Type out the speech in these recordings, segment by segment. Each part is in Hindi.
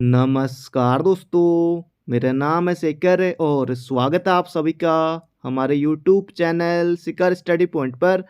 नमस्कार दोस्तों, मेरा नाम है शेखर और स्वागत है आप सभी का हमारे यूट्यूब चैनल शिखर स्टडी पॉइंट पर।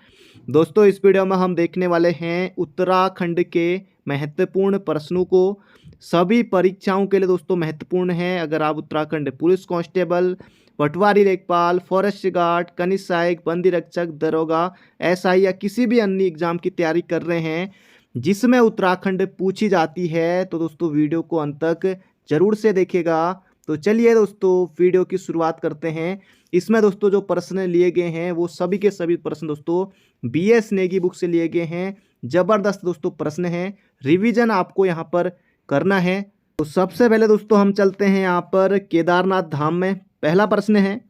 दोस्तों, इस वीडियो में हम देखने वाले हैं उत्तराखंड के महत्वपूर्ण प्रश्नों को। सभी परीक्षाओं के लिए दोस्तों महत्वपूर्ण है। अगर आप उत्तराखंड पुलिस कांस्टेबल, पटवारी लेखपाल, फॉरेस्ट गार्ड, कनिष्ठ सहायक, बंदी रक्षक, दरोगा, एसआई या किसी भी अन्य एग्जाम की तैयारी कर रहे हैं जिसमें उत्तराखंड पूछी जाती है, तो दोस्तों वीडियो को अंत तक जरूर से देखेगा। तो चलिए दोस्तों वीडियो की शुरुआत करते हैं। इसमें दोस्तों जो प्रश्न लिए गए हैं वो सभी के सभी प्रश्न दोस्तों बीएस नेगी बुक से लिए गए हैं। जबरदस्त दोस्तों प्रश्न हैं, रिवीजन आपको यहाँ पर करना है। तो सबसे पहले दोस्तों हम चलते हैं यहाँ पर केदारनाथ धाम में। पहला प्रश्न है,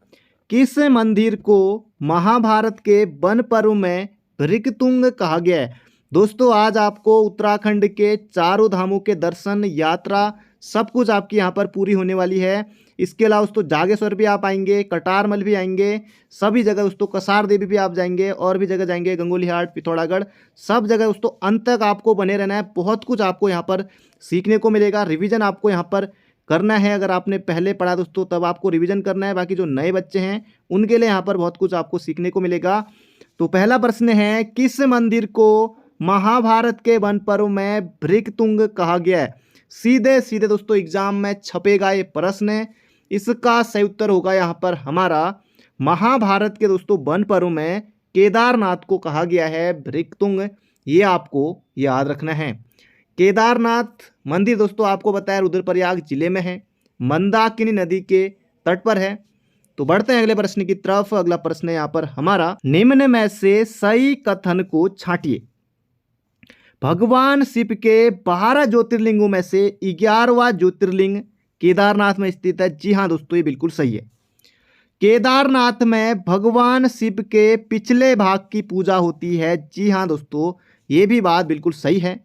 किस मंदिर को महाभारत के वन पर्व में भृगतुंग कहा गया है? दोस्तों आज आपको उत्तराखंड के चारों धामों के दर्शन, यात्रा, सब कुछ आपकी यहाँ पर पूरी होने वाली है। इसके अलावा दोस्तों जागेश्वर भी आप आएंगे, कटारमल भी आएंगे, सभी जगह दोस्तों कसार देवी भी आप जाएंगे और भी जगह जाएंगे, गंगोलीहाट, पिथौरागढ़, सब जगह दोस्तों अंत तक आपको बने रहना है। बहुत कुछ आपको यहाँ पर सीखने को मिलेगा। रिविजन आपको यहाँ पर करना है। अगर आपने पहले पढ़ा दोस्तों तब आपको रिविजन करना है। बाकी जो नए बच्चे हैं उनके लिए यहाँ पर बहुत कुछ आपको सीखने को मिलेगा। तो पहला प्रश्न है, किस मंदिर को महाभारत के वन पर्व में भृगतुंग कहा गया है? सीधे सीधे दोस्तों एग्जाम में छपेगा ये प्रश्न। इसका सही उत्तर होगा यहाँ पर हमारा महाभारत के दोस्तों वन पर्व में केदारनाथ को कहा गया है भृगतुंग। ये आपको याद रखना है। केदारनाथ मंदिर दोस्तों आपको बताया रुद्रप्रयाग जिले में है, मंदाकिनी नदी के तट पर है। तो बढ़ते हैं अगले प्रश्न की तरफ। अगला प्रश्न है यहाँ पर हमारा, निम्न में से सही कथन को छांटिए। भगवान शिव के 12 ज्योतिर्लिंगों में से 11वां ज्योतिर्लिंग केदारनाथ में स्थित है। जी हाँ दोस्तों, ये बिल्कुल सही है। केदारनाथ में भगवान शिव के पिछले भाग की पूजा होती है। जी हाँ दोस्तों, ये भी बात बिल्कुल सही है।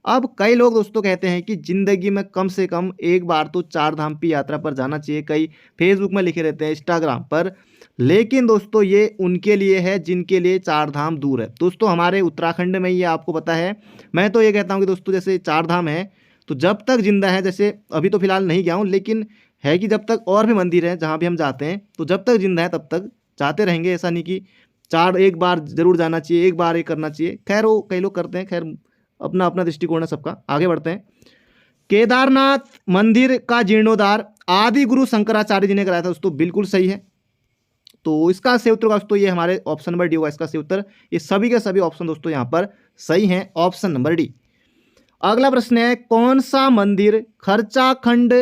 अब कई लोग दोस्तों कहते हैं कि जिंदगी में कम से कम एक बार तो चार धाम की यात्रा पर जाना चाहिए। कई फेसबुक में लिखे रहते हैं, इंस्टाग्राम पर। लेकिन दोस्तों ये उनके लिए है जिनके लिए चार धाम दूर है। दोस्तों हमारे उत्तराखंड में ये आपको पता है। मैं तो ये कहता हूँ कि दोस्तों जैसे चार धाम है तो जब तक जिंदा है, जैसे अभी तो फिलहाल नहीं गया हूँ, लेकिन है कि जब तक और भी मंदिर हैं जहाँ भी हम जाते हैं तो जब तक जिंदा है तब तक जाते रहेंगे। ऐसा नहीं कि चार एक बार जरूर जाना चाहिए, एक बार ये करना चाहिए। खैर वो कई लोग करते हैं, खैर अपना अपना दृष्टिकोण है सबका। आगे बढ़ते हैं। केदारनाथ मंदिर का जीर्णोद्धार आदि गुरु शंकराचार्य जी ने कराया था दोस्तों, बिल्कुल सही है। तो इसका सही उत्तर दोस्तों ये हमारे ऑप्शन नंबर डी होगा इसका सही उत्तर। ये सभी के सभी ऑप्शन दोस्तों यहाँ पर सही हैं, ऑप्शन नंबर डी। अगला प्रश्न है, कौन सा मंदिर खर्चाखंड,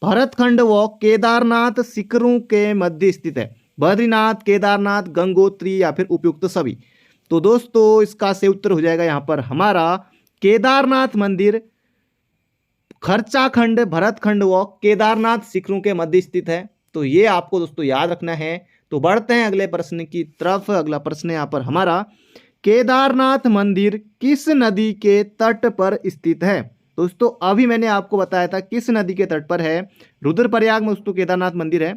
भरतखंड व केदारनाथ शिखरों के मध्य स्थित है? बद्रीनाथ, केदारनाथ, गंगोत्री या फिर उपयुक्त सभी? तो दोस्तों इसका सही उत्तर हो जाएगा यहाँ पर हमारा केदारनाथ मंदिर खर्चाखंड, भरतखंड व केदारनाथ शिखरों के मध्य स्थित है। तो ये आपको दोस्तों याद रखना है। तो बढ़ते हैं अगले प्रश्न की तरफ। अगला प्रश्न यहाँ पर हमारा, केदारनाथ मंदिर किस नदी के तट पर स्थित है? दोस्तों अभी मैंने आपको बताया था किस नदी के तट पर है। रुद्रप्रयाग में दोस्तों केदारनाथ मंदिर है।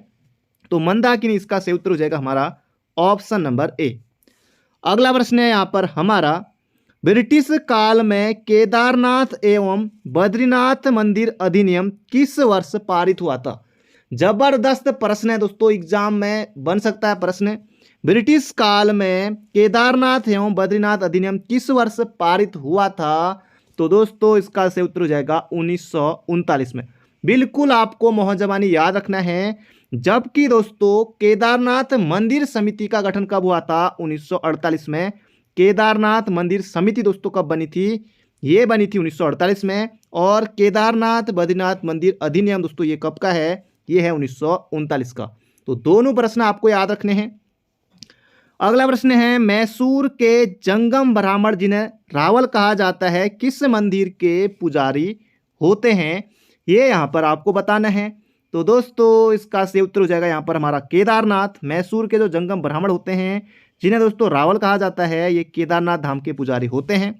तो मंदाकिनी इसका सही उत्तर हो जाएगा हमारा ऑप्शन नंबर ए। अगला प्रश्न है यहाँ पर हमारा, ब्रिटिश काल में केदारनाथ एवं बद्रीनाथ मंदिर अधिनियम किस वर्ष पारित हुआ था? जबरदस्त प्रश्न है दोस्तों, एग्जाम में बन सकता है प्रश्न। ब्रिटिश काल में केदारनाथ एवं बद्रीनाथ अधिनियम किस वर्ष पारित हुआ था? तो दोस्तों इसका सही उत्तर हो जाएगा 1939 में। बिल्कुल आपको मोहजबानी याद रखना है। जबकि दोस्तों केदारनाथ मंदिर समिति का गठन कब हुआ था? 1948 में। केदारनाथ मंदिर समिति दोस्तों कब बनी थी? ये बनी थी 1948 में। और केदारनाथ बद्रीनाथ मंदिर अधिनियम दोस्तों ये कब का है? ये है 1939 का। तो दोनों प्रश्न आपको याद रखने हैं। अगला प्रश्न है, मैसूर के जंगम ब्राह्मण जिन्हें रावल कहा जाता है किस मंदिर के पुजारी होते हैं? ये यहाँ पर आपको बताना है। तो दोस्तों इसका सही उत्तर हो जाएगा यहाँ पर हमारा केदारनाथ। मैसूर के जो जंगम ब्राह्मण होते हैं जिन्हें दोस्तों रावल कहा जाता है, ये केदारनाथ धाम के पुजारी होते हैं।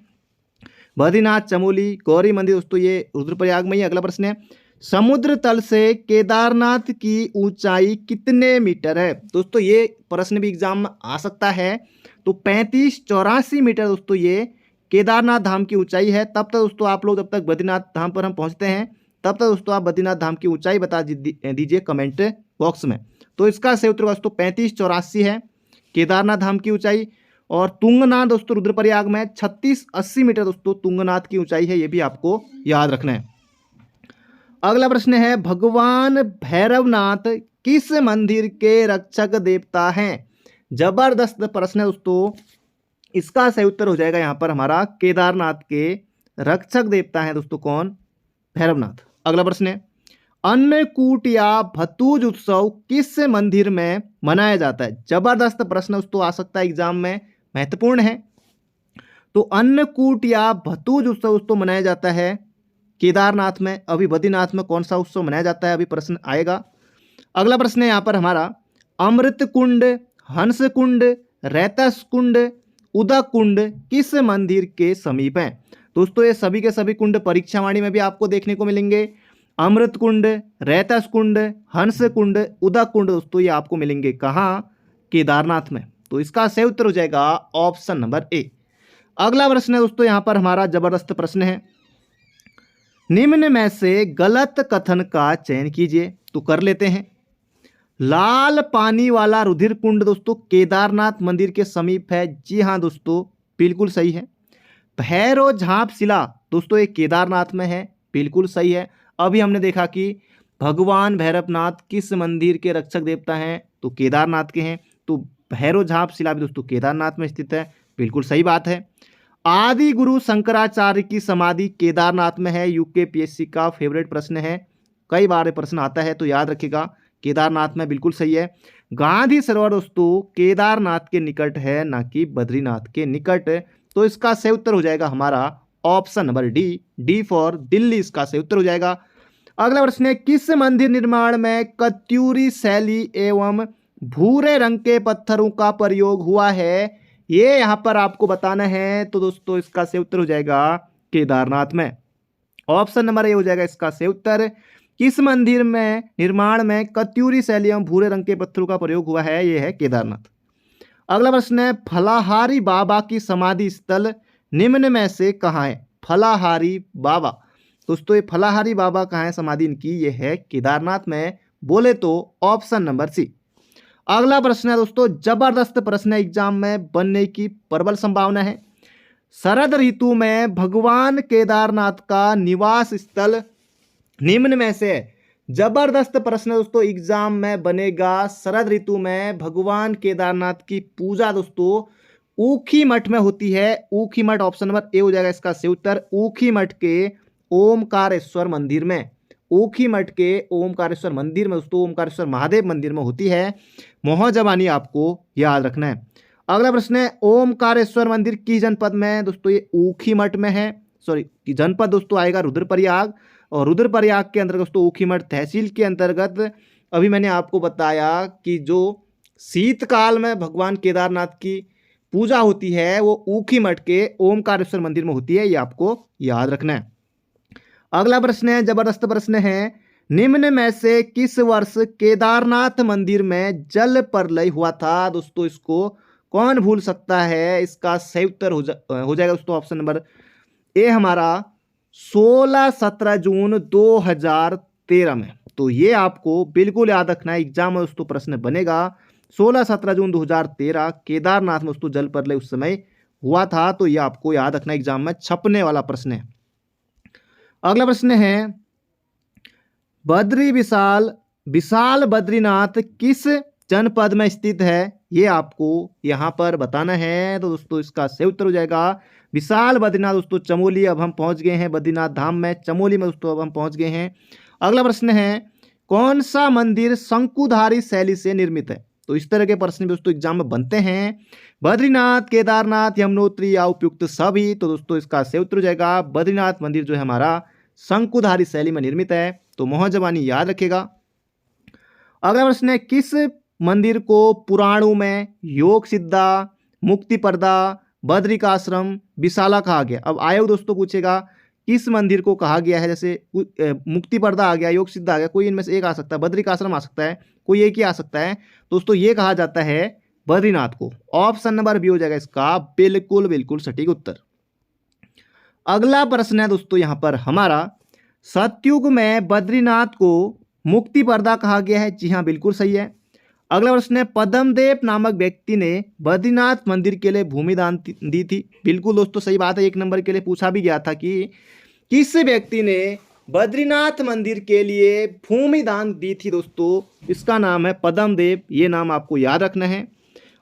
बद्रीनाथ, चमोली, गौरी मंदिर दोस्तों ये रुद्रप्रयाग में ही। अगला प्रश्न है, समुद्र तल से केदारनाथ की ऊंचाई कितने मीटर है? दोस्तों ये प्रश्न भी एग्जाम में आ सकता है। तो 35-84 मीटर दोस्तों ये केदारनाथ धाम की ऊंचाई है। तब तक दोस्तों आप लोग जब तक बद्रीनाथ धाम पर हम पहुंचते हैं तब तक दोस्तों आप बद्रीनाथ धाम की ऊंचाई बता दीजिए कमेंट बॉक्स में। तो इसका सही उत्तर दोस्तों 3584 है केदारनाथ धाम की ऊंचाई। और तुंगनाथ दोस्तों रुद्रप्रयाग में 3680 मीटर दोस्तों तुंगनाथ की ऊंचाई है, ये भी आपको याद रखना है। अगला प्रश्न है, भगवान भैरवनाथ किस मंदिर के रक्षक देवता हैं? जबरदस्त प्रश्न है दोस्तों। इसका सही उत्तर हो जाएगा यहाँ पर हमारा केदारनाथ के रक्षक देवता हैं दोस्तों कौन? भैरवनाथ। अगला प्रश्न है, अन्नकूट या भतूज उत्सव किस मंदिर में मनाया जाता है? जबरदस्त प्रश्न दोस्तों आ सकता है एग्जाम में, महत्वपूर्ण है। तो अन्नकूट या भतूज उत्सव दोस्तों मनाया जाता है केदारनाथ में। अभी बद्रीनाथ में कौन सा उत्सव मनाया जाता है अभी प्रश्न आएगा। अगला प्रश्न है यहाँ पर हमारा, अमृत कुंड, हंस कुंड, रैतस कुंड, उदक कुंड किस मंदिर के समीप हैं? दोस्तों ये सभी के सभी कुंड परीक्षावाणी में भी आपको देखने को मिलेंगे। अमृत कुंड, रैतस कुंड, हंस कुंड, उदक कुंड दोस्तों ये आपको मिलेंगे कहाँ? केदारनाथ में। तो इसका सही उत्तर हो जाएगा ऑप्शन नंबर ए। अगला प्रश्न है दोस्तों यहाँ पर हमारा जबरदस्त प्रश्न है, निम्न में से गलत कथन का चयन कीजिए। तो कर लेते हैं। लाल पानी वाला रुधिर कुंड दोस्तों केदारनाथ मंदिर के समीप है। जी हाँ दोस्तों, बिल्कुल सही है। भैरव झाप शिला दोस्तों ये केदारनाथ में है, बिल्कुल सही है। अभी हमने देखा कि भगवान भैरवनाथ किस मंदिर के रक्षक देवता हैं? तो केदारनाथ के हैं। तो भैरव झाप शिला भी दोस्तों केदारनाथ में स्थित है, बिल्कुल सही बात है। आदि गुरु शंकराचार्य की समाधि केदारनाथ में है। यूकेपीएससी का फेवरेट प्रश्न है, कई बार ये प्रश्न आता है, तो याद रखिएगा केदारनाथ में, बिल्कुल सही है। गांधी सरोवर दोस्तों केदारनाथ के निकट है, ना कि बद्रीनाथ के निकट। तो इसका सही उत्तर हो जाएगा हमारा option number D, D for Delhi इसका सही उत्तर हो जाएगा। अगला प्रश्न है, किस मंदिर निर्माण में कत्यूरी शैली एवं भूरे रंग के पत्थरों का प्रयोग हुआ है? ये यहाँ पर आपको बताना है। तो दोस्तों इसका सही उत्तर हो जाएगा केदारनाथ में। ऑप्शन नंबर ए हो जाएगा इसका सही उत्तर। किस मंदिर में निर्माण में कत्यूरी शैली एवं भूरे रंग के पत्थरों का प्रयोग हुआ है? ये है केदारनाथ। अगला प्रश्न है, फलाहारी बाबा की समाधि स्थल निम्न में से कहाँ है? फलाहारी बाबा दोस्तों ये फलाहारी बाबा कहाँ है समाधि इनकी? ये है केदारनाथ में, बोले तो ऑप्शन नंबर सी। अगला प्रश्न है दोस्तों, जबरदस्त प्रश्न है, एग्जाम में बनने की प्रबल संभावना है। शरद ऋतु में भगवान केदारनाथ का निवास स्थल निम्न में से है। जबरदस्त प्रश्न दोस्तों एग्जाम में बनेगा। शरद ऋतु में भगवान केदारनाथ की पूजा दोस्तों ऊखी मठ में होती है। ऊखी मठ ऑप्शन नंबर ए हो जाएगा इसका सही उत्तर। ऊखी मठ के ओमकारेश्वर मंदिर में, ऊखी मठ के ओमकारेश्वर मंदिर में दोस्तों, ओमकारेश्वर महादेव मंदिर में होती है। मोहजबानी आपको याद रखना है। अगला प्रश्न है, ओमकारेश्वर मंदिर किस जनपद में है? दोस्तों ये ऊखी मठ में है। सॉरी, जनपद दोस्तों आएगा रुद्रप्रयाग, और रुद्रप्रयाग के अंतर्गत दोस्तों ऊखी मठ तहसील के अंतर्गत। अभी मैंने आपको बताया कि जो शीतकाल में भगवान केदारनाथ की पूजा होती है वो ऊखी मठ के ओमकारेश्वर मंदिर में होती है, ये आपको याद रखना है। अगला प्रश्न है, जबरदस्त प्रश्न है, निम्न में से किस वर्ष केदारनाथ मंदिर में जल प्रलय हुआ था? दोस्तों इसको कौन भूल सकता है? इसका सही उत्तर हो जाएगा दोस्तों ऑप्शन नंबर ए हमारा 16-17 जून 2013 में। तो ये आपको बिल्कुल याद रखना है, एग्जाम में दोस्तों प्रश्न बनेगा। 16-17 जून 2013 केदारनाथ में दोस्तों जल प्रलय उस समय हुआ था। तो ये आपको याद रखना, एग्जाम में छपने वाला प्रश्न है। अगला प्रश्न है, विशाल बद्रीनाथ किस जनपद में स्थित है? ये आपको यहाँ पर बताना है। तो दोस्तों इसका सही उत्तर हो जाएगा विशाल बद्रीनाथ दोस्तों चमोली। अब हम पहुंच गए हैं बद्रीनाथ धाम में, चमोली में दोस्तों अब हम पहुंच गए हैं। अगला प्रश्न है, कौन सा मंदिर शंकुधारी शैली से निर्मित है? तो इस तरह के प्रश्न दोस्तों एग्जाम में बनते हैं। बद्रीनाथ, केदारनाथ, यमुनोत्री या उपयुक्त सभी। तो दोस्तों इसका सही उत्तर हो जाएगा बद्रीनाथ मंदिर जो है हमारा शंकुधारी शैली में निर्मित है। तो मोहजबानी याद रखेगा। अगला प्रश्न है, किस मंदिर को पुराणों में योग सिद्धा, मुक्ति पर्दा, बद्रिकाश्रम, विशाला कहा गया? अब आयोग दोस्तों पूछेगा किस मंदिर को कहा गया है, जैसे मुक्ति पर्दा आ गया, योग सिद्ध आ गया, कोई इनमें से एक आ सकता है, बद्रिकाश्रम आ सकता है, कोई एक ही आ सकता है। दोस्तों ये कहा जाता है बद्रीनाथ को। ऑप्शन नंबर बी हो जाएगा इसका बिल्कुल सटीक उत्तर। अगला प्रश्न है दोस्तों यहाँ पर हमारा, सतयुग में बद्रीनाथ को मुक्ति पर्दा कहा गया है। जी हाँ, बिल्कुल सही है। अगला प्रश्न है, पद्मदेव नामक व्यक्ति ने बद्रीनाथ मंदिर के लिए भूमि दान दी थी। बिल्कुल दोस्तों सही बात है। 1 नंबर के लिए पूछा भी गया था कि किस व्यक्ति ने बद्रीनाथ मंदिर के लिए भूमि दान दी थी। दोस्तों इसका नाम है पद्मदेव। ये नाम आपको याद रखना है।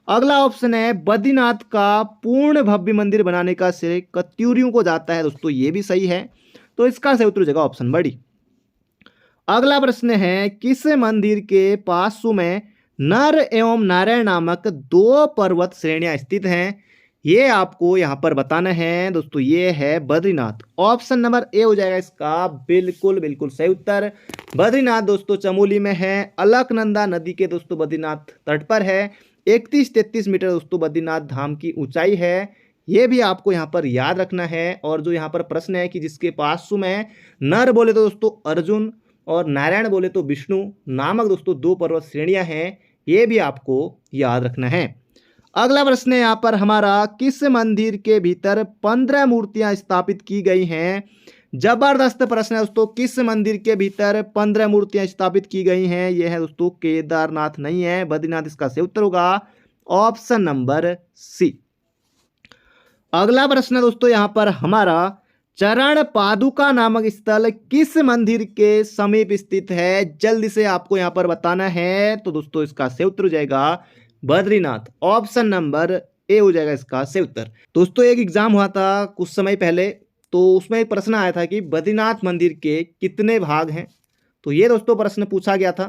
अगला ऑप्शन है, बद्रीनाथ का पूर्ण भव्य मंदिर बनाने का श्रेय कत्यूरियों को जाता है। दोस्तों ये भी सही है। तो इसका सही उत्तर हो जाएगा ऑप्शन बड़ी। अगला प्रश्न है, किस मंदिर के पार्श्व में नर एवं नारायण नामक 2 पर्वत श्रेणियां स्थित हैं? ये आपको यहां पर बताना है। दोस्तों ये है बद्रीनाथ। ऑप्शन नंबर ए हो जाएगा इसका बिल्कुल बिल्कुल सही उत्तर। बद्रीनाथ दोस्तों चमोली में है, अलकनंदा नदी के दोस्तों बद्रीनाथ तट पर है। 31-33 मीटर दोस्तों बद्रीनाथ धाम की ऊंचाई है। ये भी आपको यहाँ पर याद रखना है। और जो यहाँ पर प्रश्न है कि जिसके पार्श्व में नर बोले तो दोस्तों अर्जुन और नारायण बोले तो विष्णु नामक दोस्तों 2 पर्वत श्रेणियां हैं। ये भी आपको याद रखना है। अगला प्रश्न है यहाँ पर हमारा, किस मंदिर के भीतर 15 मूर्तियां स्थापित की गई हैं? जबरदस्त प्रश्न है दोस्तों। किस मंदिर के भीतर 15 मूर्तियां स्थापित की गई हैं? यह है दोस्तों केदारनाथ नहीं है, बद्रीनाथ इसका सही उत्तर होगा ऑप्शन नंबर सी। अगला प्रश्न है दोस्तों यहाँ पर हमारा, चरण पादुका नामक स्थल किस मंदिर के समीप स्थित है? जल्दी से आपको यहाँ पर बताना है। तो दोस्तों इसका सही उत्तर हो जाएगा बद्रीनाथ। ऑप्शन नंबर ए हो जाएगा इसका सही उत्तर। दोस्तों एक एग्जाम हुआ था कुछ समय पहले, तो उसमें एक प्रश्न आया था कि बद्रीनाथ मंदिर के कितने भाग हैं। तो ये दोस्तों प्रश्न पूछा गया था।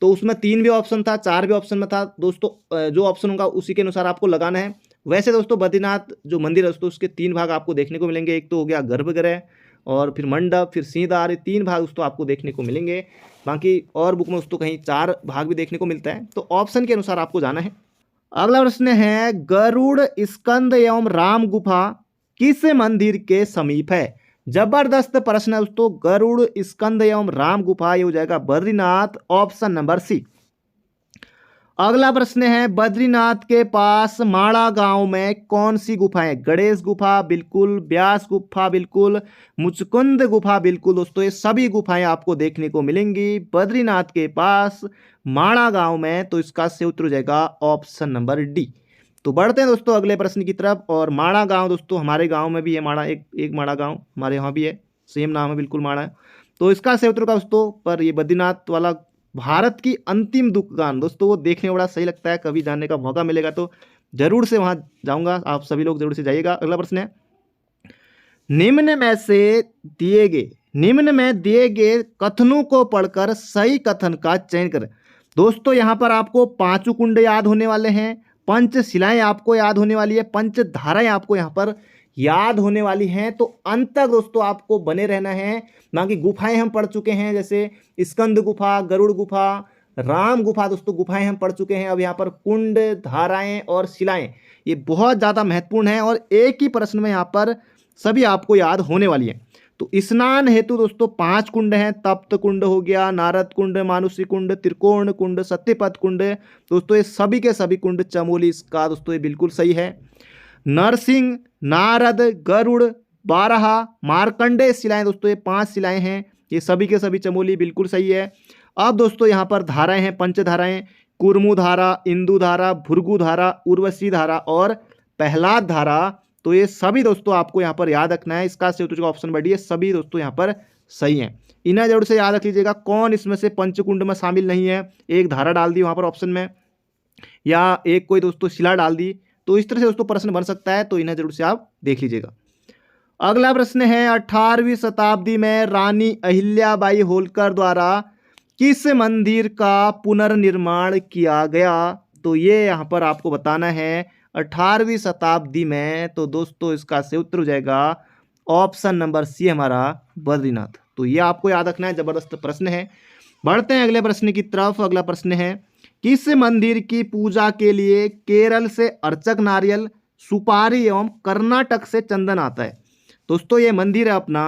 तो उसमें 3 भी ऑप्शन था, 4 भी ऑप्शन में था। दोस्तों जो ऑप्शन होगा उसी के अनुसार आपको लगाना है। वैसे दोस्तों बद्रीनाथ जो मंदिर है दोस्तों उसके 3 भाग आपको देखने को मिलेंगे। एक तो हो गया गर्भगृह और फिर मंडप, फिर सिंहद्वार। 3 भाग दोस्तों आपको देखने को मिलेंगे। बाकी और बुक में दोस्तों कहीं 4 भाग भी देखने को मिलता है। तो ऑप्शन के अनुसार आपको जाना है। अगला प्रश्न है, गरुड़ स्कंद एवं राम गुफा किस मंदिर के समीप है? जबरदस्त प्रश्न है दोस्तों। गरुड़ स्कंद एवं राम गुफा ये हो जाएगा बद्रीनाथ। Option number C. अगला प्रश्न है, बद्रीनाथ के पास माड़ा गांव में कौन सी गुफाएं? गणेश गुफा बिल्कुल, व्यास गुफा बिल्कुल, मुचकुंद गुफा बिल्कुल। दोस्तों ये सभी गुफाएं आपको देखने को मिलेंगी बद्रीनाथ के पास माड़ा गांव में। तो इसका सही उत्तर हो जाएगा ऑप्शन नंबर डी। तो बढ़ते हैं दोस्तों अगले प्रश्न की तरफ। और माड़ा गांव दोस्तों हमारे गांव में भी है। माड़ा एक माड़ा गांव हमारे यहाँ भी है, सेम नाम है बिल्कुल माड़ा है। तो इसका सही उत्तर होगा दोस्तों। पर ये बद्रीनाथ वाला भारत की अंतिम दुकान दोस्तों वो देखने में बड़ा सही लगता है। कभी जाने का मौका मिलेगा तो जरूर से वहां जाऊंगा। आप सभी लोग जरूर से जाइएगा। अगला प्रश्न है, निम्न में दिए गए कथनों को पढ़कर सही कथन का चयन करें। दोस्तों यहां पर आपको 5 कुंड याद होने वाले हैं, पंचशिलाएं आपको याद होने वाली है, पंचधाराएं आपको यहाँ पर याद होने वाली हैं। तो अंत तक दोस्तों आपको बने रहना है। बाकी गुफाएं हम पढ़ चुके हैं, जैसे स्कंद गुफा, गरुड़ गुफा, राम गुफा दोस्तों गुफाएं हम पढ़ चुके हैं। अब यहाँ पर कुंड, धाराएं और शिलाएं ये बहुत ज़्यादा महत्वपूर्ण है और एक ही प्रश्न में यहाँ पर सभी आपको याद होने वाली है। तो स्नान हेतु दोस्तों 5 कुंड हैं। तप्त कुंड हो गया, नारद कुंड, मानुषी कुंड, त्रिकोण कुंड, सत्यपथ कुंड। दोस्तों ये सभी के सभी कुंड चमोली इसका दोस्तों ये बिल्कुल सही है। नरसिंह, नारद, गरुड़, बारहा, मार्कंडेय शिलाएं दोस्तों ये 5 शिलाएं हैं। ये सभी के सभी चमोली बिल्कुल सही है। अब दोस्तों यहाँ पर धाराएं हैं, पंचधाराएं, कुर्मु धारा, इंदु धारा, भृगु धारा, उर्वशी धारा और प्रहलाद धारा। तो ये सभी दोस्तों आपको यहाँ पर याद रखना है। इसका सही उत्तर ऑप्शन बड़ी है। सभी दोस्तों यहाँ पर सही हैं। इन्हें जरूर से याद रख लीजिएगा। कौन इसमें से पंचकुंड में शामिल नहीं है? एक धारा डाल दी वहाँ पर ऑप्शन में, या एक कोई दोस्तों शिला डाल दी। तो इस तरह से दोस्तों प्रश्न बन सकता है। तो इन्हें जरूर से आप देख लीजिएगा। अगला प्रश्न है, 18वीं शताब्दी में रानी अहिल्याबाई होलकर द्वारा किस मंदिर का पुनर्निर्माण किया गया? तो ये यहाँ पर आपको बताना है 18वीं शताब्दी में। तो दोस्तों इसका सही उत्तर हो जाएगा ऑप्शन नंबर सी हमारा बद्रीनाथ। तो ये आपको याद रखना है। जबरदस्त प्रश्न है। बढ़ते हैं अगले प्रश्न की तरफ। अगला प्रश्न है, किस मंदिर की पूजा के लिए केरल से अर्चक नारियल, सुपारी एवं कर्नाटक से चंदन आता है? दोस्तों ये मंदिर है अपना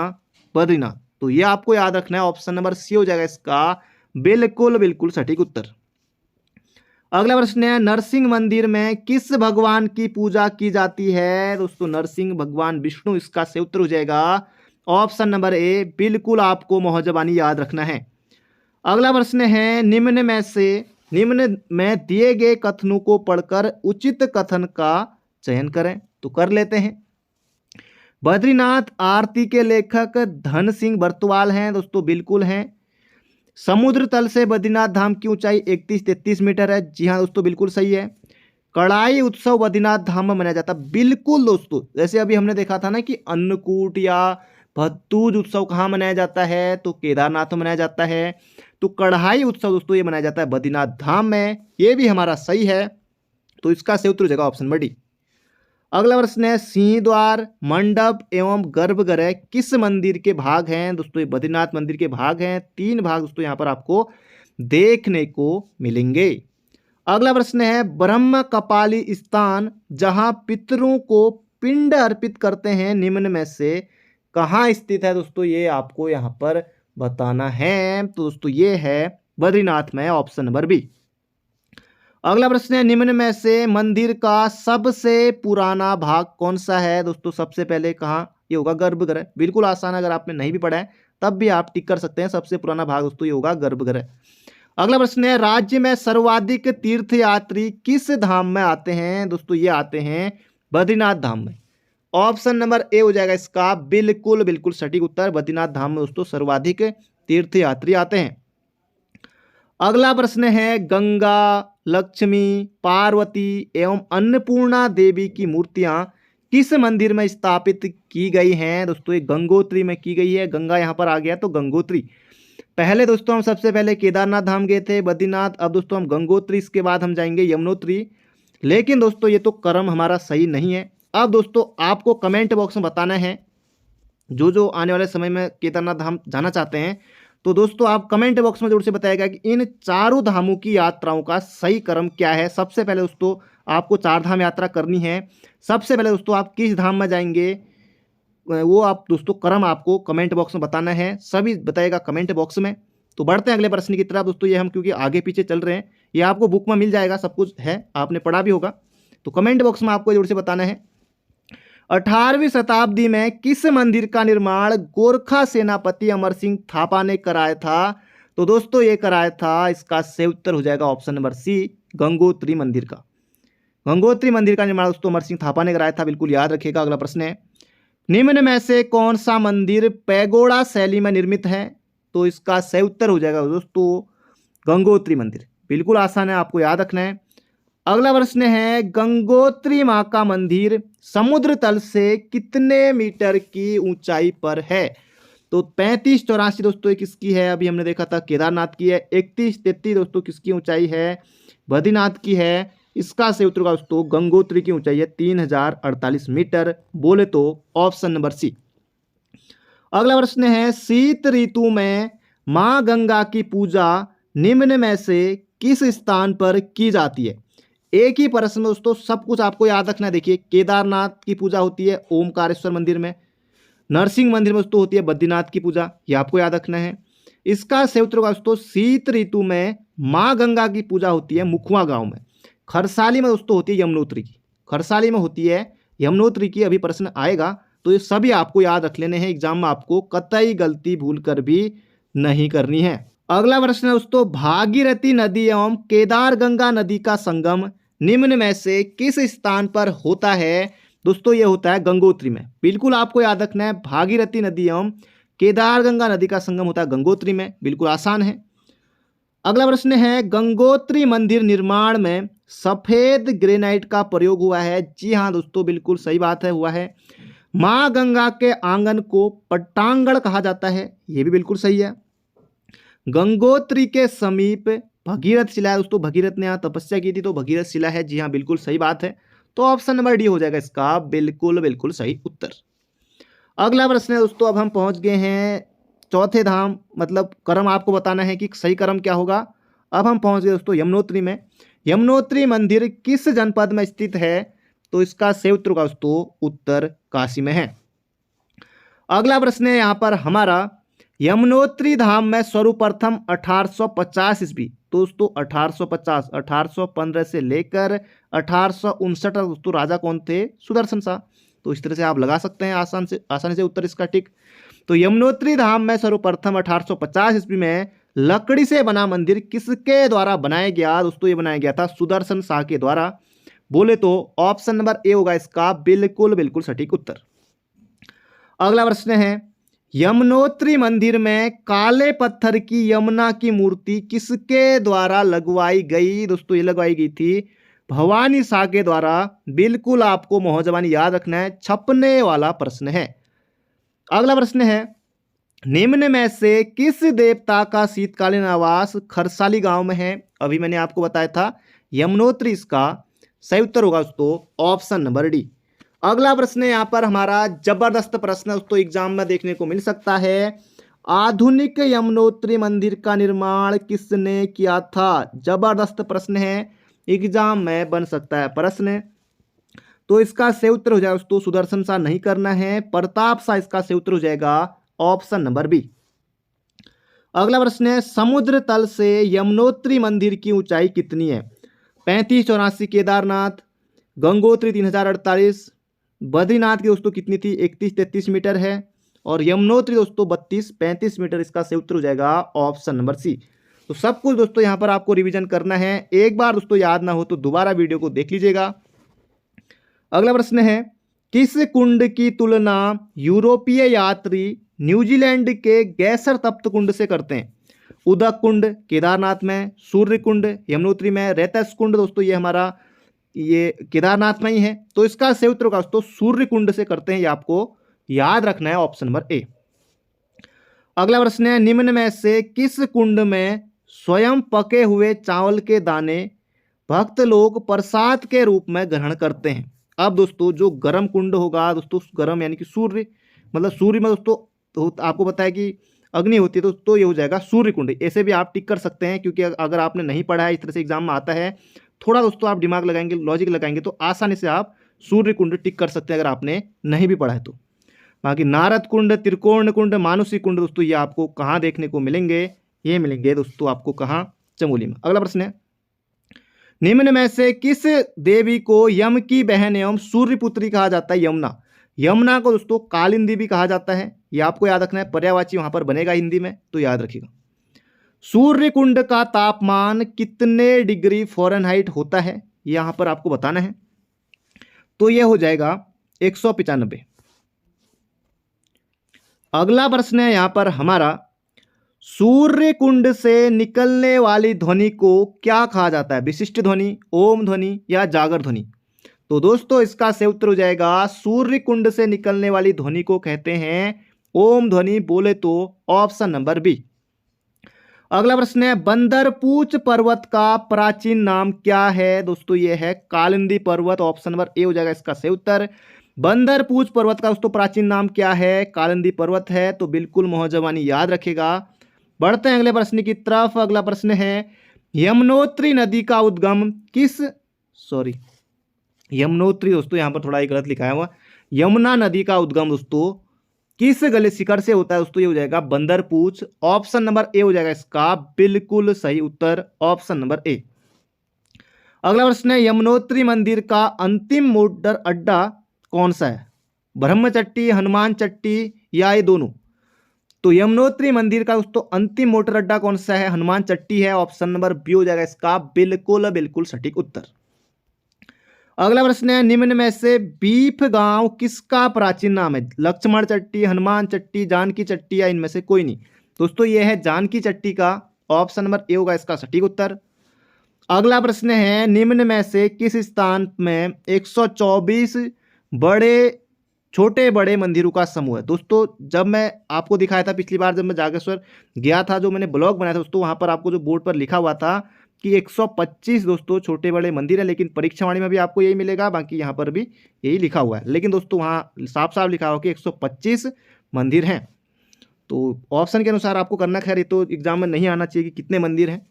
बद्रीनाथ। तो ये आपको याद रखना है। ऑप्शन नंबर सी हो जाएगा इसका बिल्कुल बिल्कुल सटीक उत्तर। अगला प्रश्न है, नरसिंह मंदिर में किस भगवान की पूजा की जाती है? दोस्तों नरसिंह भगवान विष्णु इसका सही उत्तर हो जाएगा ऑप्शन नंबर ए बिल्कुल आपको मोहजबानी याद रखना है। अगला प्रश्न है, निम्न में दिए गए कथनों को पढ़कर उचित कथन का चयन करें। तो कर लेते हैं। बद्रीनाथ आरती के लेखक धन सिंह बर्तवाल हैं दोस्तों, बिल्कुल हैं। समुद्र तल से बद्रीनाथ धाम की ऊंचाई 31-33 मीटर है। जी हाँ दोस्तों, बिल्कुल सही है। कड़ाई उत्सव बद्रीनाथ धाम में मनाया जाता है। बिल्कुल दोस्तों, जैसे अभी हमने देखा था ना कि अन्नकूट या भत्तूज उत्सव कहाँ मनाया जाता है, तो केदारनाथ में मनाया जाता है। तो कढ़ाई उत्सव दोस्तों ये मनाया जाता है बद्रीनाथ धाम में। ये भी हमारा सही है। तो इसका सही उत्तर हो जाएगा ऑप्शन नंबर डी। अगला प्रश्न है, सिंह द्वार, मंडप एवं गर्भगृह किस मंदिर के भाग हैं? दोस्तों ये बद्रीनाथ मंदिर के भाग हैं। 3 भाग दोस्तों यहाँ पर आपको देखने को मिलेंगे। अगला प्रश्न है, ब्रह्म कपाली स्थान जहां पितरों को पिंड अर्पित करते हैं निम्न में से कहाँ स्थित है? दोस्तों ये आपको यहाँ पर बताना है। तो दोस्तों ये है बद्रीनाथ में, ऑप्शन नंबर बी। अगला प्रश्न है, निम्न में से मंदिर का सबसे पुराना भाग कौन सा है? दोस्तों सबसे पहले कहाँ? ये होगा गर्भगृह। बिल्कुल आसान है, अगर आपने नहीं भी पढ़ा है तब भी आप टिक कर सकते हैं। सबसे पुराना भाग दोस्तों ये होगा गर्भगृह। अगला प्रश्न है, राज्य में सर्वाधिक तीर्थयात्री किस धाम में आते हैं? दोस्तों ये आते हैं बद्रीनाथ धाम में। ऑप्शन नंबर ए हो जाएगा इसका बिल्कुल सटीक उत्तर। बद्रीनाथ धाम में दोस्तों सर्वाधिक तीर्थयात्री आते हैं। अगला प्रश्न है, गंगा, लक्ष्मी, पार्वती एवं अन्नपूर्णा देवी की मूर्तियां किस मंदिर में स्थापित की गई हैं? दोस्तों ये गंगोत्री में की गई है। गंगा यहाँ पर आ गया तो गंगोत्री। पहले दोस्तों हम सबसे पहले केदारनाथ धाम गए थे, बद्रीनाथ। अब दोस्तों हम गंगोत्री, इसके बाद हम जाएंगे यमुनोत्री। लेकिन दोस्तों ये तो क्रम हमारा सही नहीं है। अब दोस्तों आपको कमेंट बॉक्स में बताना है जो आने वाले समय में केदारनाथ धाम जाना चाहते हैं। तो दोस्तों आप कमेंट बॉक्स में जरूर से बताएगा कि इन चारों धामों की यात्राओं का सही क्रम क्या है। सबसे पहले दोस्तों आपको 4 धाम यात्रा करनी है। सबसे पहले दोस्तों आप किस धाम में जाएंगे वो आप दोस्तों क्रम आपको कमेंट बॉक्स में बताना है। सभी बताएगा कमेंट बॉक्स में। तो बढ़ते हैं अगले प्रश्न की तरफ दोस्तों। ये हम क्योंकि आगे पीछे चल रहे हैं, ये आपको बुक में मिल जाएगा, सब कुछ है, आपने पढ़ा भी होगा। तो कमेंट बॉक्स में आपको जरूर से बताना है, 18वीं शताब्दी में किस मंदिर का निर्माण गोरखा सेनापति अमर सिंह थापा ने कराया था? तो दोस्तों ये कराया था, इसका सही उत्तर हो जाएगा ऑप्शन नंबर सी, गंगोत्री मंदिर का। गंगोत्री मंदिर का निर्माण दोस्तों अमर सिंह थापा ने कराया था, बिल्कुल याद रखिएगा। अगला प्रश्न है, निम्न में से कौन सा मंदिर पैगोडा शैली में निर्मित है? तो इसका सही उत्तर हो जाएगा दोस्तों गंगोत्री मंदिर। बिल्कुल आसान है, आपको याद रखना है। अगला प्रश्न है, गंगोत्री मां का मंदिर समुद्र तल से कितने मीटर की ऊंचाई पर है? तो 35-84 दोस्तों किसकी है? अभी हमने देखा था केदारनाथ की है। 31-33 दोस्तों किसकी ऊंचाई है? बद्रीनाथ की है। इसका सही उत्तर दोस्तों गंगोत्री की ऊंचाई है 3048 मीटर, बोले तो ऑप्शन नंबर सी। अगला प्रश्न है, शीत ऋतु में मां गंगा की पूजा निम्न में से किस स्थान पर की जाती है? एक ही प्रश्न में दोस्तों सब कुछ आपको याद रखना है। देखिए केदारनाथ की पूजा होती है ओमकारेश्वर मंदिर में, नरसिंह मंदिर में दोस्तों होती है बद्रीनाथ की पूजा, ये आपको याद रखना है। इसका सही उत्तर दोस्तों शीत ऋतु में मां गंगा की पूजा होती है मुखुआ गांव में। खरसाली में दोस्तों होती है यमुनोत्री की, खरसाली में होती है यमुनोत्री की। अभी प्रश्न आएगा तो ये सभी आपको याद रख लेने हैं, एग्जाम में आपको कतई गलती भूल कर भी नहीं करनी है। अगला प्रश्न है दोस्तों, भागीरथी नदी एवं केदार गंगा नदी का संगम निम्न में से किस स्थान पर होता है? दोस्तों ये होता है गंगोत्री में। बिल्कुल आपको याद रखना है, भागीरथी नदी एवं केदार गंगा नदी का संगम होता है गंगोत्री में। बिल्कुल आसान है। अगला प्रश्न है, गंगोत्री मंदिर निर्माण में सफेद ग्रेनाइट का प्रयोग हुआ है। जी हाँ दोस्तों, बिल्कुल सही बात है, हुआ है। मां गंगा के आंगन को पट्टांगण कहा जाता है, यह भी बिल्कुल सही है। गंगोत्री के समीप भगीरथ शिला है दोस्तों, भगीरथ ने यहाँ तपस्या की थी तो भगीरथ शिला है। जी हाँ बिल्कुल सही बात है। तो ऑप्शन नंबर डी हो जाएगा इसका बिल्कुल सही उत्तर। अगला प्रश्न है दोस्तों, अब हम पहुंच गए हैं चौथे धाम, मतलब क्रम आपको बताना है कि सही क्रम क्या होगा। अब हम पहुंच गए दोस्तों यमुनोत्री में। यमुनोत्री मंदिर किस जनपद में स्थित है? तो इसका सही उत्तर होगा दोस्तों उत्तर काशी में है। अगला प्रश्न है यहाँ पर हमारा, यमुनोत्री धाम में सर्वप्रथम 1850 ईस्वी, दोस्तों 1850, 1815 से लेकर 1859 तक दोस्तों राजा कौन थे? सुदर्शन शाह। तो इस तरह से आप लगा सकते हैं आसानी से उत्तर इसका टिक। तो यमुनोत्री धाम में सर्वप्रथम 1850 ईस्वी में लकड़ी से बना मंदिर किसके द्वारा बनाया गया? दोस्तों ये बनाया गया था सुदर्शन शाह के द्वारा। बोले तो ऑप्शन नंबर ए होगा इसका बिल्कुल बिल्कुल सटीक उत्तर। अगला प्रश्न है, यमुनोत्री मंदिर में काले पत्थर की यमुना की मूर्ति किसके द्वारा लगवाई गई? दोस्तों ये लगवाई गई थी भवानी शाह के द्वारा। बिल्कुल आपको मोहजबानी याद रखना है, छपने वाला प्रश्न है। अगला प्रश्न है, निम्न में से किस देवता का शीतकालीन आवास खरसाली गांव में है? अभी मैंने आपको बताया था यमुनोत्री, इसका सही उत्तर होगा दोस्तों ऑप्शन नंबर डी। अगला प्रश्न है यहाँ पर हमारा जबरदस्त प्रश्न दोस्तों एग्जाम में देखने को मिल सकता है। आधुनिक यमुनोत्री मंदिर का निर्माण किसने किया था? जबरदस्त प्रश्न है, एग्जाम में बन सकता है प्रश्न। तो इसका सही उत्तर हो जाएगा दोस्तों सुदर्शन शाह नहीं करना है, प्रताप शाह इसका सही उत्तर हो जाएगा ऑप्शन नंबर बी। अगला प्रश्न है, समुद्र तल से यमुनोत्री मंदिर की ऊंचाई कितनी है? 3584, केदारनाथ, गंगोत्री 3048, बद्रीनाथ की दोस्तों कितनी थी 3133 मीटर है, और यमुनोत्री दोस्तों 3235 मीटर, इसका सही उत्तर हो जाएगा ऑप्शन नंबर सी। तो सब कुछ दोस्तों यहाँ पर आपको रिवीजन करना है, एक बार दोस्तों याद ना हो तो दोबारा वीडियो को देख लीजिएगा। अगला प्रश्न है, किस कुंड की तुलना यूरोपीय यात्री न्यूजीलैंड के गैसर तप्त कुंड से करते हैं? उदक कुंड केदारनाथ में, सूर्य कुंड यमुनोत्री में, रेतस कुंड दोस्तों ये हमारा ये केदारनाथ में ही है। तो इसका सही उत्तर होगा दोस्तों सूर्य कुंड से करते हैं, ये आपको याद रखना है ऑप्शन नंबर ए। अगला प्रश्न है, निम्न में से किस कुंड में स्वयं पके हुए चावल के दाने भक्त लोग प्रसाद के रूप में ग्रहण करते हैं? अब दोस्तों जो गर्म कुंड होगा दोस्तों, गर्म यानी कि सूर्य, मतलब सूर्य में दोस्तों तो आपको पता है कि अग्नि होती है, तो ये हो जाएगा सूर्य कुंड। ऐसे भी आप टिक कर सकते हैं, क्योंकि अगर आपने नहीं पढ़ा है, इस तरह से एग्जाम में आता है, थोड़ा दोस्तों आप दिमाग लगाएंगे, लॉजिक लगाएंगे तो आसानी से आप सूर्य कुंड टिक कर सकते हैं अगर आपने नहीं भी पढ़ा है तो। बाकी नारद कुंड, त्रिकोण कुंड, मानुषी कुंड दोस्तों ये आपको कहाँ देखने को मिलेंगे? ये मिलेंगे दोस्तों आपको कहाँ? चमोली में। अगला प्रश्न है, निम्न में से किस देवी को यम की बहन एवं सूर्यपुत्री कहा जाता है? यमुना। यमुना को दोस्तों कालिंदी भी कहा जाता है, ये आपको याद रखना है, पर्यायवाची वहां पर बनेगा हिंदी में, तो याद रखिएगा। सूर्य कुंड का तापमान कितने डिग्री फ़ारेनहाइट होता है? यहां पर आपको बताना है, तो यह हो जाएगा 195। अगला प्रश्न है यहां पर हमारा, सूर्य कुंड से निकलने वाली ध्वनि को क्या कहा जाता है? विशिष्ट ध्वनि, ओम ध्वनि या जागर ध्वनि? तो दोस्तों इसका सही उत्तर हो जाएगा सूर्य कुंड से निकलने वाली ध्वनि को कहते हैं ओम ध्वनि। बोले तो ऑप्शन नंबर बी। अगला प्रश्न है, बंदरपूछ पर्वत का प्राचीन नाम क्या है? दोस्तों ये है कालिंदी पर्वत, ऑप्शन नंबर ए हो जाएगा इसका सही उत्तर। बंदरपूछ पर्वत का दोस्तों प्राचीन नाम क्या है? कालिंदी पर्वत है, तो बिल्कुल मोहजबानी याद रखेगा। बढ़ते हैं अगले प्रश्न की तरफ। अगला प्रश्न है, यमुनोत्री नदी का उद्गम यमुनोत्री दोस्तों यहाँ पर थोड़ा ही गलत लिखा है हुआ, यमुना नदी का उद्गम दोस्तों किस गले शिखर से होता है? दोस्तों ये हो जाएगा बंदरपूछ, ऑप्शन नंबर ए हो जाएगा इसका बिल्कुल सही उत्तर, ऑप्शन नंबर ए। अगला प्रश्न है, यमुनोत्री मंदिर का अंतिम मोटर अड्डा कौन सा है? ब्रह्मचट्टी, हनुमान चट्टी या ये दोनों? तो यमुनोत्री मंदिर का दोस्तों अंतिम मोटर अड्डा कौन सा है? हनुमान चट्टी है, ऑप्शन नंबर बी हो जाएगा इसका बिल्कुल बिल्कुल सटीक उत्तर। अगला प्रश्न है, निम्न में से बीफ गांव किसका प्राचीन नाम है? लक्ष्मण चट्टी, हनुमान चट्टी, जानकी चट्टी या इनमें से कोई नहीं? दोस्तों ये है जानकी चट्टी का, ऑप्शन नंबर ए होगा इसका सटीक उत्तर। अगला प्रश्न है, निम्न में से किस स्थान में 124 छोटे बड़े मंदिरों का समूह है? दोस्तों जब मैं आपको दिखाया था पिछली बार, जब मैं जागेश्वर गया था, जो मैंने ब्लॉग बनाया था दोस्तों, वहां पर आपको जो बोर्ड पर लिखा हुआ था कि 125 दोस्तों छोटे बड़े मंदिर है, लेकिन परीक्षावाणी में भी आपको यही मिलेगा, बाकी यहाँ पर भी यही लिखा हुआ है, लेकिन दोस्तों वहाँ साफ साफ लिखा हुआ कि 125 मंदिर हैं। तो ऑप्शन के अनुसार आपको करना, खैर ये तो एग्जाम में नहीं आना चाहिए कि कितने मंदिर हैं,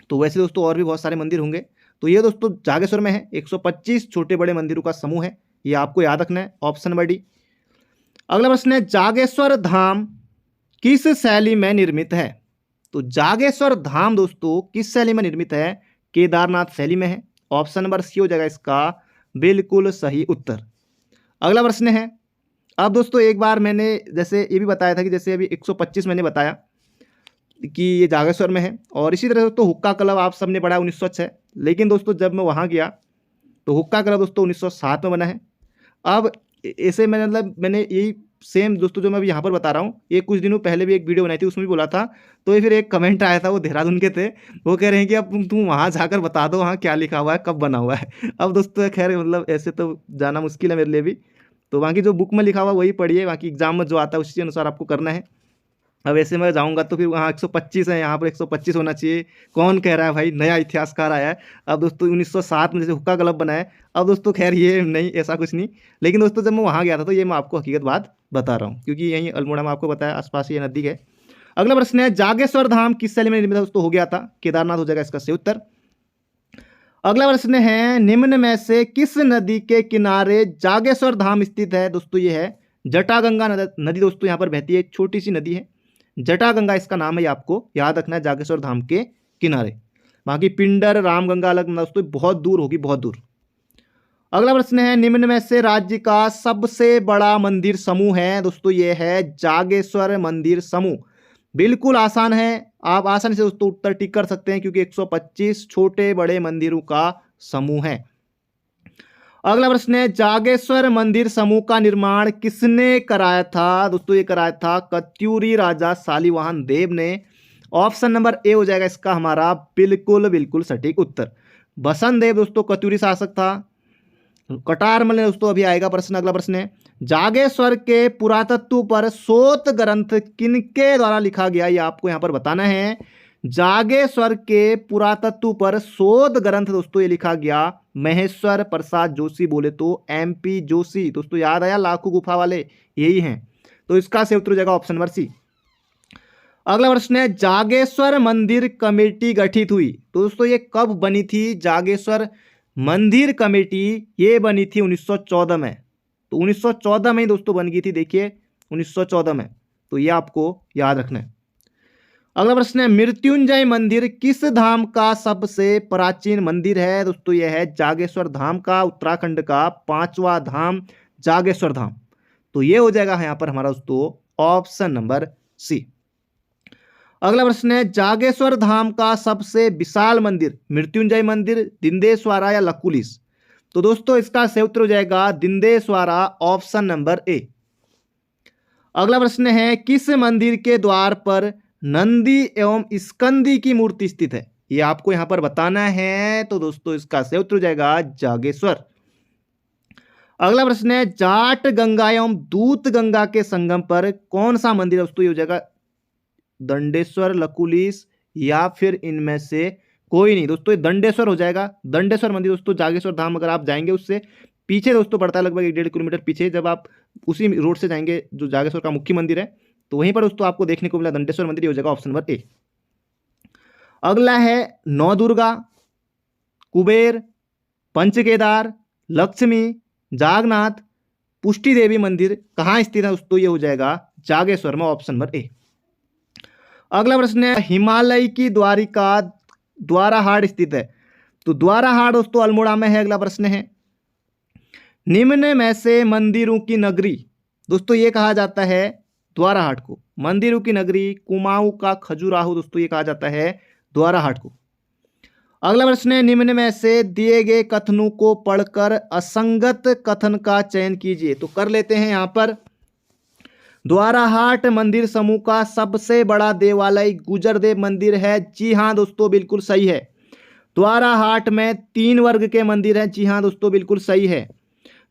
तो वैसे दोस्तों और भी बहुत सारे मंदिर होंगे। तो ये दोस्तों जागेश्वर में है, 125 छोटे बड़े मंदिरों का समूह है, ये आपको याद रखना है, ऑप्शन नंबर डी। अगला प्रश्न है, जागेश्वर धाम किस शैली में निर्मित है? तो जागेश्वर धाम दोस्तों किस शैली में निर्मित है? केदारनाथ शैली में है, ऑप्शन नंबर सी हो जाएगा इसका बिल्कुल सही उत्तर। अगला प्रश्न है, अब दोस्तों एक बार मैंने जैसे ये भी बताया था कि जैसे अभी 125 मैंने बताया कि ये जागेश्वर में है, और इसी तरह दोस्तों हुक्का क्लब आप सबने पढ़ा 1906। लेकिन दोस्तों जब मैं वहाँ गया तो हुक्का क्लब दोस्तों 1907 में बना है। अब ऐसे मैंने मतलब मैंने यही सेम दोस्तों जो मैं अभी यहाँ पर बता रहा हूँ, ये कुछ दिनों पहले भी एक वीडियो बनाई थी, उसमें भी बोला था। तो ये फिर एक कमेंट आया था, वो देहरादून के थे, वो कह रहे हैं कि अब तुम वहाँ जाकर बता दो वहाँ क्या लिखा हुआ है, कब बना हुआ है। अब दोस्तों खैर मतलब ऐसे तो जाना मुश्किल है मेरे लिए भी, तो बाकी जो बुक में लिखा हुआ वही पढ़िए, बाकी एग्जाम में जो आता है उसी अनुसार आपको करना है। अब ऐसे मैं जाऊंगा तो फिर वहाँ 125 है, यहाँ पर 125 होना चाहिए, कौन कह रहा है भाई, नया इतिहासकार आया है। अब दोस्तों 1907 में जैसे हुक्का क्लब बना है। अब दोस्तों खैर ये नहीं, ऐसा कुछ नहीं। लेकिन दोस्तों जब मैं वहाँ गया था तो ये मैं आपको हकीकत बात बता रहा हूँ, क्योंकि यहीं अल्मोड़ा में आपको बताया आसपास ये नदी है। अगला प्रश्न है, जागेश्वर धाम किस शैली में निर्मित है? दोस्तों हो गया था, केदारनाथ हो जाएगा इसका सही उत्तर। अगला प्रश्न है, निम्न में से किस नदी के किनारे जागेश्वर धाम स्थित है? दोस्तों ये है जटागंगा नदी दोस्तों यहाँ पर बहती है, एक छोटी सी नदी है, जटागंगा इसका नाम है, ये आपको याद रखना है, जागेश्वर धाम के किनारे। बाकी पिंडर रामगंगा अलग दोस्तों बहुत दूर होगी, बहुत दूर। अगला प्रश्न है, निम्न में से राज्य का सबसे बड़ा मंदिर समूह है? दोस्तों ये है जागेश्वर मंदिर समूह। बिल्कुल आसान है, आप आसानी से दोस्तों उत्तर टिक कर सकते हैं, क्योंकि 125 छोटे बड़े मंदिरों का समूह है। अगला प्रश्न है, जागेश्वर मंदिर समूह का निर्माण किसने कराया था? दोस्तों ये कराया था कत्यूरी राजा शालिवाहन देव ने। ऑप्शन नंबर ए हो जाएगा इसका हमारा बिल्कुल बिल्कुल सटीक उत्तर। बसंत देव दोस्तों कत्यूरी शासक था। कटारमल दोस्तों अभी आएगा प्रश्न। अगला प्रश्न है, जागेश्वर के पुरातत्व पर शोध ग्रंथ किनके द्वारा लिखा गया? ये आपको यहाँ पर बताना है। जागेश्वर के पुरातत्व पर शोध ग्रंथ दोस्तों ये लिखा गया महेश्वर प्रसाद जोशी, बोले तो MP जोशी। दोस्तों याद आया, लाखों गुफा वाले यही हैं, तो इसका सही उत्तर हो जाएगा ऑप्शन नंबर सी। अगला प्रश्न है, जागेश्वर मंदिर कमेटी गठित हुई, तो दोस्तों ये कब बनी थी? जागेश्वर मंदिर कमेटी ये बनी थी 1914 में, तो 1914 में ही दोस्तों बन गई थी, देखिए 1914 में, तो ये आपको याद रखना है। अगला प्रश्न है, मृत्युंजय मंदिर किस धाम का सबसे प्राचीन मंदिर है? दोस्तों यह है जागेश्वर धाम का, उत्तराखंड का 5वां धाम जागेश्वर धाम, तो ये हो जाएगा यहाँ पर हमारा दोस्तों ऑप्शन नंबर सी। अगला प्रश्न है, जागेश्वर धाम का सबसे विशाल मंदिर मृत्युंजय मंदिर, दिंदेश्वारा या लकुलिश? तो दोस्तों इसका सही उत्तर हो जाएगा दिंदेश्वारा, ऑप्शन नंबर ए। अगला प्रश्न है, किस मंदिर के द्वार पर नंदी एवं स्कंदी की मूर्ति स्थित है? ये आपको यहां पर बताना है, तो दोस्तों इसका सही उत्तर हो जाएगा जागेश्वर। अगला प्रश्न है, जाट गंगा एवं दूत गंगा के संगम पर कौन सा मंदिर है? दोस्तों ये हो जाएगा दंडेश्वर, लकुलिश या फिर इनमें से कोई नहीं। दोस्तों ये दंडेश्वर हो जाएगा। दंडेश्वर मंदिर दोस्तों जागेश्वर धाम अगर आप जाएंगे उससे पीछे दोस्तों पड़ता है, लगभग 1.5 किलोमीटर पीछे। जब आप उसी रोड से जाएंगे जो जागेश्वर का मुख्य मंदिर है, तो वहीं पर दोस्तों आपको देखने को मिला दंडेश्वर मंदिर, ये हो जाएगा ऑप्शन नंबर ए। अगला है, नवदुर्गा, कुबेर, पंचकेदार, लक्ष्मी, जागनाथ, पुष्टि देवी मंदिर कहाँ स्थित है? दोस्तों ये हो जाएगा जागेश्वर में, ऑप्शन नंबर ए। अगला प्रश्न है, हिमालय की द्वारिका द्वाराहाट स्थित है, तो द्वाराहाट दोस्तों अल्मोड़ा में है। अगला प्रश्न है, निम्न में से मंदिरों की नगरी, दोस्तों ये कहा जाता है द्वाराहाट को मंदिरों की नगरी, कुमाऊं का खजुराहो दोस्तों ये कहा जाता है द्वाराहाट को। अगला प्रश्न है, निम्न में से दिए गए कथनों को पढ़कर असंगत कथन का चयन कीजिए, तो कर लेते हैं यहाँ पर। द्वाराहाट मंदिर समूह का सबसे बड़ा देवालय गुजरदेव मंदिर है। जी हाँ दोस्तों बिल्कुल सही है। द्वाराहाट में 3 वर्ग के मंदिर हैं। जी हाँ दोस्तों बिल्कुल सही है।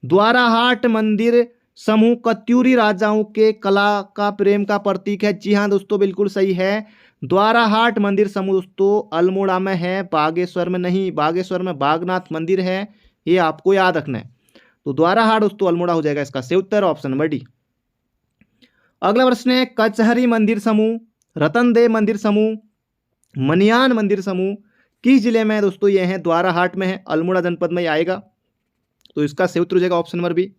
द्वाराहाट मंदिर समूह कत्यूरी राजाओं के कला का प्रेम का प्रतीक है। जी हाँ दोस्तों बिल्कुल सही है। द्वाराहाट मंदिर समूह दोस्तों अल्मोड़ा में है, बागेश्वर में नहीं। बागेश्वर में बागनाथ मंदिर है, ये आपको याद रखना है। तो द्वाराहाट दोस्तों अल्मोड़ा हो जाएगा इसका सही उत्तर, ऑप्शन नंबर डी। अगला प्रश्न है, कचहरी मंदिर समूह, रतनदेव मंदिर समूह, मनियान मंदिर समूह किस जिले में है? दोस्तों ये है द्वाराहाट में है, अल्मोड़ा जनपद में आएगा, तो इसका सही उत्तर हो जाएगा ऑप्शन नंबर बी।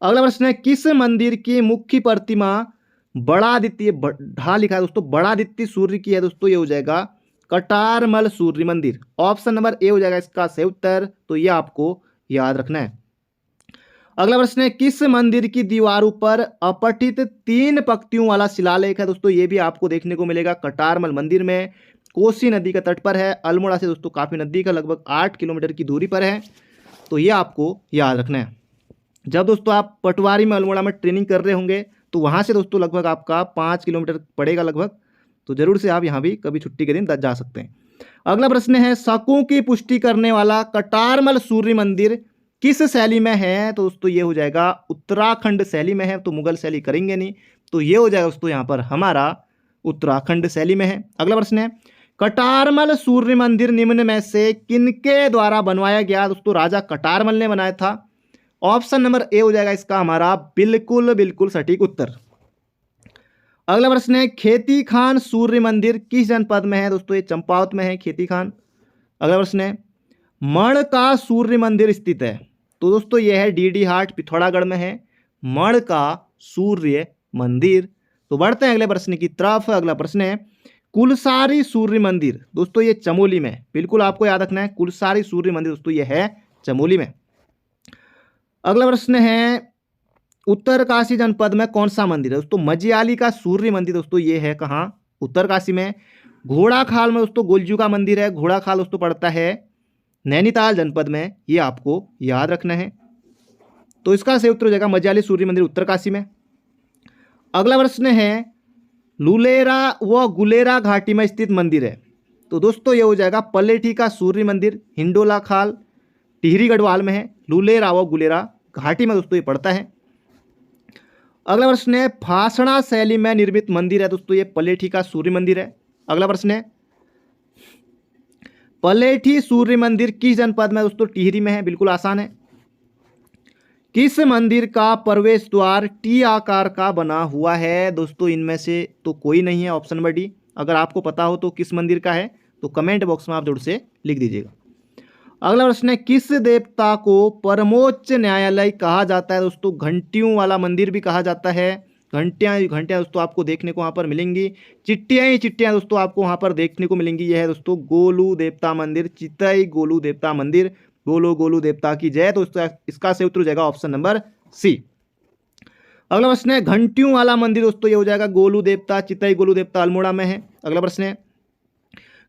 अगला प्रश्न है, किस मंदिर की मुख्य प्रतिमा बड़ादित्य, ढा लिखा है दोस्तों, बड़ादित्य सूर्य की है? दोस्तों ये हो जाएगा कटारमल सूर्य मंदिर, ऑप्शन नंबर ए हो जाएगा इसका सही उत्तर, तो ये आपको याद रखना है। अगला प्रश्न है, किस मंदिर की दीवारों पर अपठित 3 पंक्तियों वाला शिलालेख है? दोस्तों ये भी आपको देखने को मिलेगा कटारमल मंदिर में, कोसी नदी का तट पर है, अल्मोड़ा से दोस्तों काफ़ी नज़दीक है, लगभग 8 किलोमीटर की दूरी पर है। तो ये आपको याद रखना है। जब दोस्तों आप पटवारी में अल्मोड़ा में ट्रेनिंग कर रहे होंगे तो वहाँ से दोस्तों लगभग आपका 5 किलोमीटर पड़ेगा लगभग, तो जरूर से आप यहाँ भी कभी छुट्टी के दिन जा सकते हैं। अगला प्रश्न है, शकों की पुष्टि करने वाला कटारमल सूर्य मंदिर किस शैली में है? तो दोस्तों ये हो जाएगा उत्तराखंड शैली में है, तो मुगल शैली करेंगे नहीं, तो ये हो जाएगा दोस्तों यहाँ पर हमारा उत्तराखंड शैली में है। अगला प्रश्न है, कटारमल सूर्य मंदिर निम्न में से किनके द्वारा बनवाया गया? दोस्तों राजा कटारमल ने बनाया था। ऑप्शन नंबर ए हो जाएगा इसका हमारा बिल्कुल बिल्कुल सटीक उत्तर। अगला प्रश्न है, खेती खान सूर्य मंदिर किस जनपद में है? दोस्तों ये चंपावत में है खेती खान। अगला प्रश्न है, मण का सूर्य मंदिर स्थित है? तो दोस्तों यह है डीडी हाट पिथौरागढ़ में है मण का सूर्य मंदिर। तो बढ़ते हैं अगले प्रश्न की तरफ। अगला प्रश्न है, कुलसारी सूर्य मंदिर, दोस्तों ये चमोली में, बिल्कुल आपको याद रखना है कुलसारी सूर्य मंदिर दोस्तों ये है चमोली में। अगला प्रश्न है, उत्तरकाशी जनपद में कौन सा मंदिर है? दोस्तों मजियाली का सूर्य मंदिर दोस्तों ये है कहाँ? उत्तरकाशी में। घोड़ाखाल में दोस्तों गोलजू का मंदिर है, घोड़ाखाल दोस्तों पड़ता है नैनीताल जनपद में, ये आपको याद रखना है। तो इसका सही उत्तर हो जाएगा मजियाली सूर्य मंदिर उत्तरकाशी में। अगला प्रश्न है, लुलेरा व गुलेरा घाटी में स्थित मंदिर है? तो दोस्तों ये हो जाएगा पलेठी का सूर्य मंदिर, हिंडोला खाल टिहरी गढ़वाल में है, लुलेरा व गुलेरा घाटी में दोस्तों ये पड़ता है। अगला प्रश्न है, फासड़ा शैली में निर्मित मंदिर है? दोस्तों ये पलेठी का सूर्य मंदिर है। अगला प्रश्न है, पलेठी सूर्य मंदिर किस जनपद में? दोस्तों टिहरी में है, बिल्कुल आसान है। किस मंदिर का प्रवेश द्वार टी आकार का बना हुआ है? दोस्तों इनमें से तो कोई नहीं है, ऑप्शन नंबर डी। अगर आपको पता हो तो किस मंदिर का है तो कमेंट बॉक्स में आप जरूर से लिख दीजिएगा। अगला प्रश्न है, किस देवता को परमोच्च न्यायालय कहा जाता है? दोस्तों घंटियों वाला मंदिर भी कहा जाता है। घंटियाँ दोस्तों आपको देखने को वहाँ पर मिलेंगी, चिट्टियाँ ही चिट्टियाँ दोस्तों आपको वहाँ पर देखने को मिलेंगी। यह है दोस्तों गोलू देवता मंदिर, चितई गोलू देवता मंदिर, बोलो गोलू देवता की जय। तो इसका सही उत्तर हो जाएगा ऑप्शन नंबर सी। अगला प्रश्न है, घंटियों वाला मंदिर दोस्तों ये हो जाएगा गोलू देवता, चितई गोलू देवता अल्मोड़ा में है। अगला प्रश्न है,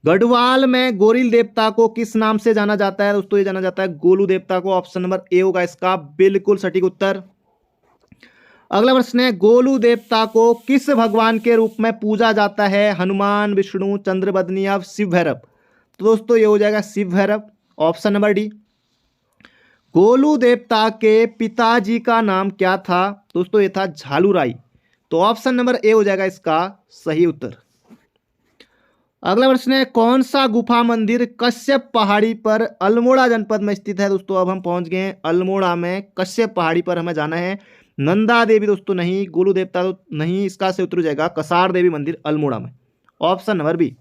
गढ़वाल में गोरिल देवता को किस नाम से जाना जाता है? दोस्तों ये जाना जाता है गोलू देवता को, ऑप्शन नंबर ए होगा इसका बिल्कुल सटीक उत्तर। अगला प्रश्न है, गोलू देवता को किस भगवान के रूप में पूजा जाता है? हनुमान, विष्णु, चंद्रबदनी या शिव भैरव? तो दोस्तों ये हो जाएगा Shiva Bhairav, option number D. Golu देवता के पिताजी का नाम क्या था? दोस्तों ये था झालूराई, तो ऑप्शन नंबर ए हो जाएगा इसका सही उत्तर। अगला प्रश्न है, कौन सा गुफा मंदिर कश्यप पहाड़ी पर अल्मोड़ा जनपद में स्थित है? दोस्तों अब हम पहुंच गए हैं अल्मोड़ा में, कश्यप पहाड़ी पर हमें जाना है। नंदा देवी दोस्तों नहीं, गोलू देवता तो नहीं, इसका सही उत्तर हो जाएगा कसार देवी मंदिर अल्मोड़ा में, ऑप्शन नंबर बी।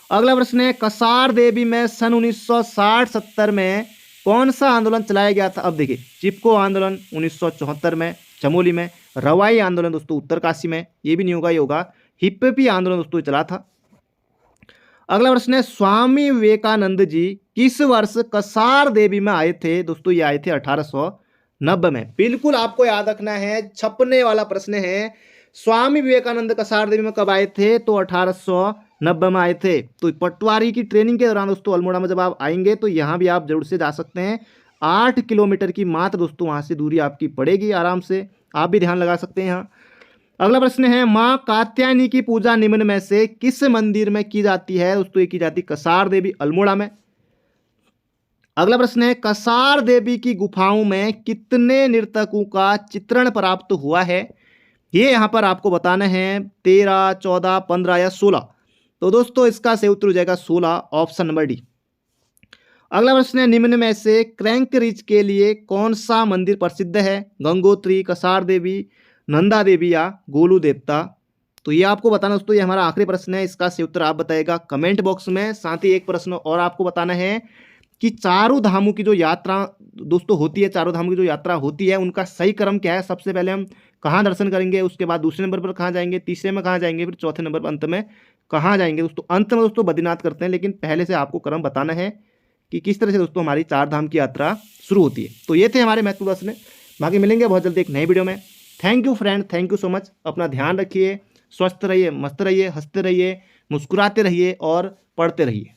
अगला प्रश्न है, कसार देवी में सन 1960-70 में कौन सा आंदोलन चलाया गया था? अब देखिए, चिपको आंदोलन 1974 में चमोली में, रवाई आंदोलन दोस्तों उत्तरकाशी में, ये भी नहीं होगा, ये होगा हिप्पी आंदोलन दोस्तों चला था। अगला प्रश्न है, स्वामी विवेकानंद जी किस वर्ष कसार देवी में आए थे? दोस्तों ये आए थे 1890 में, बिल्कुल आपको याद रखना है, छपने वाला प्रश्न है। स्वामी विवेकानंद कसार देवी में कब आए थे? तो 1890 में आए थे। तो पटवारी की ट्रेनिंग के दौरान दोस्तों अल्मोड़ा में जब आप आएंगे तो यहाँ भी आप जरूर से जा सकते हैं। 8 किलोमीटर की मात्र दोस्तों वहाँ से दूरी आपकी पड़ेगी, आराम से आप भी ध्यान लगा सकते हैं यहाँ। अगला प्रश्न है, माँ कात्यायनी की पूजा निम्न में से किस मंदिर में की जाती है? दोस्तों ये की जाती है कसार देवी अल्मोड़ा में। अगला प्रश्न है, कसार देवी की गुफाओं में कितने नर्तकों का चित्रण प्राप्त हुआ है? ये यहाँ पर आपको बताना है 13, 14, 15 या 16। तो दोस्तों इसका सही उत्तर हो जाएगा 16, ऑप्शन नंबर डी। अगला प्रश्न है, निम्न में से क्रैंक रिज के लिए कौन सा मंदिर प्रसिद्ध है? गंगोत्री, कसार देवी, नंदा देवी या गोलू देवता? तो ये आपको बताना दोस्तों, ये हमारा आखिरी प्रश्न है, इसका सही उत्तर आप बताइएगा कमेंट बॉक्स में। साथ ही एक प्रश्न और आपको बताना है कि चारों धामों की जो यात्रा दोस्तों होती है, चारों धामों की जो यात्रा होती है उनका सही क्रम क्या है? सबसे पहले हम कहाँ दर्शन करेंगे, उसके बाद दूसरे नंबर पर कहाँ जाएंगे, तीसरे में कहाँ जाएंगे, फिर चौथे नंबर पर अंत में कहाँ जाएंगे? दोस्तों अंत में दोस्तों बद्रीनाथ करते हैं, लेकिन पहले से आपको क्रम बताना है कि किस तरह से दोस्तों हमारी चार धाम की यात्रा शुरू होती है। तो ये थे हमारे महत्वपूर्ण प्रश्न। बाकी मिलेंगे बहुत जल्दी एक नई वीडियो में। Thank you friend, thank you so much. अपना ध्यान रखिए, स्वस्थ रहिए, मस्त रहिए, हंसते रहिए, मुस्कुराते रहिए और पढ़ते रहिए।